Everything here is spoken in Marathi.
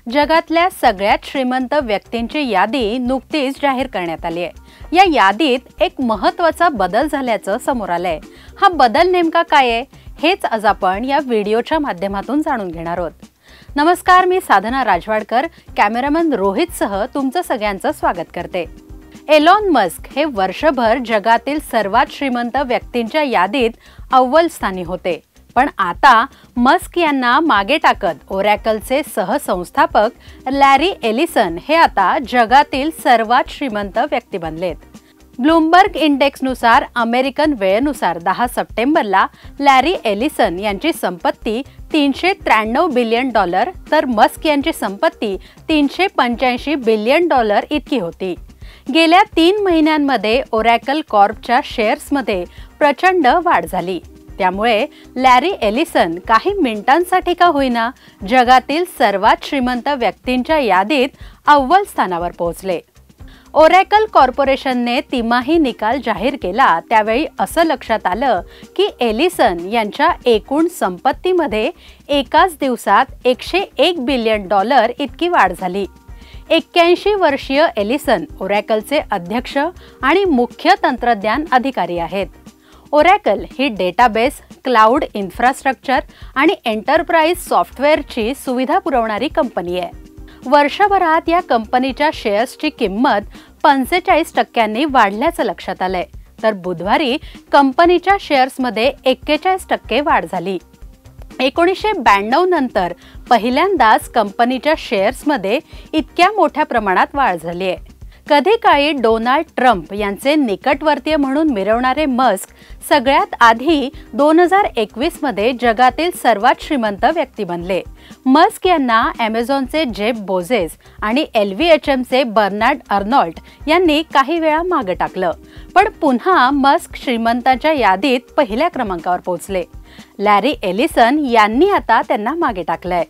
जगातल्या सगळ्यात श्रीमंत व्यक्तींची यादी नुकतीच जाहीर करण्यात आली आहे। या यादीत एक महत्त्वाचा बदल झाल्याचं समोर आलंय। हा बदल नेमका काय आहे हेच आज आपण या व्हिडिओच्या माध्यमातून जाणून घेणार आहोत। नमस्कार, मी साधना राजवाडकर कॅमेरामन रोहित सह तुमचं सगळ्यांचं स्वागत करते। एलॉन मस्क हे वर्षभर जगातील सर्वात श्रीमंत व्यक्तींच्या यादीत अव्वल स्थानी होते, पण आता मस्क यांना मागे टाकत ओरॅकलचे सहसंस्थापक लॅरी एलिसन हे आता जगातील सर्वात श्रीमंत व्यक्ती बनलेत। ब्लूमबर्ग इंडेक्सनुसार अमेरिकन वेळेनुसार 10 सप्टेंबरला लॅरी एलिसन यांची संपत्ती $393 बिलियन तर मस्क यांची संपत्ती $385 बिलियन इतकी होती। गेल्या 3 महिन्यांमध्ये ओरॅकल कॉर्पच्या शेअर्समध्ये प्रचंड वाढ झाली। त्यामुळे लॅरी एलिसन काही मिनिटांसाठी का होईना जगातील सर्वात श्रीमंत व्यक्तींच्या यादीत अव्वल स्थानावर पोहोचले। ओरॅकल कॉर्पोरेशनने तिमाही निकाल जाहीर केला त्यावेळी असं लक्षात आलं की एलिसन यांच्या एकूण संपत्तीमध्ये एकाच दिवसात $101 बिलियन इतकी वाढ झाली। 81 वर्षीय एलिसन ओरॅकलचे अध्यक्ष आणि मुख्य तंत्रज्ञान अधिकारी आहेत। ओरॅकल ही डेटाबेस, क्लाउड इन्फ्रास्ट्रक्चर आणि एंटरप्राइज सॉफ्टवेअरची सुविधा पुरवणारी कंपनी आहे। वर्षभरात या कंपनीच्या शेअर्सची किंमत 45% वाढल्याचं लक्षात आलंय, तर बुधवारी कंपनीच्या शेअर्समध्ये 41% वाढ झाली। 1992 नंतर पहिल्यांदाच कंपनीच्या शेअर्समध्ये इतक्या मोठ्या प्रमाणात वाढ झाली आहे। कधी काळी डोनाल्ड ट्रम्प यांचे निकटवर्तीय म्हणून मिरवणारे मस्क सगळ्यात आधी 2021 मध्ये जगातील सर्वात श्रीमंत व्यक्ती बनले। मस्क यांना अमेझॉनचे जेफ बेझोस आणि LVMHचे बर्नार्ड अर्नॉल्ट यांनी काही वेळा मागे टाकलं, पण पुन्हा मस्क श्रीमंतांच्या यादीत पहिल्या क्रमांकावर पोहोचले। लॅरी एलिसन यांनी आता त्यांना मागे टाकलंय।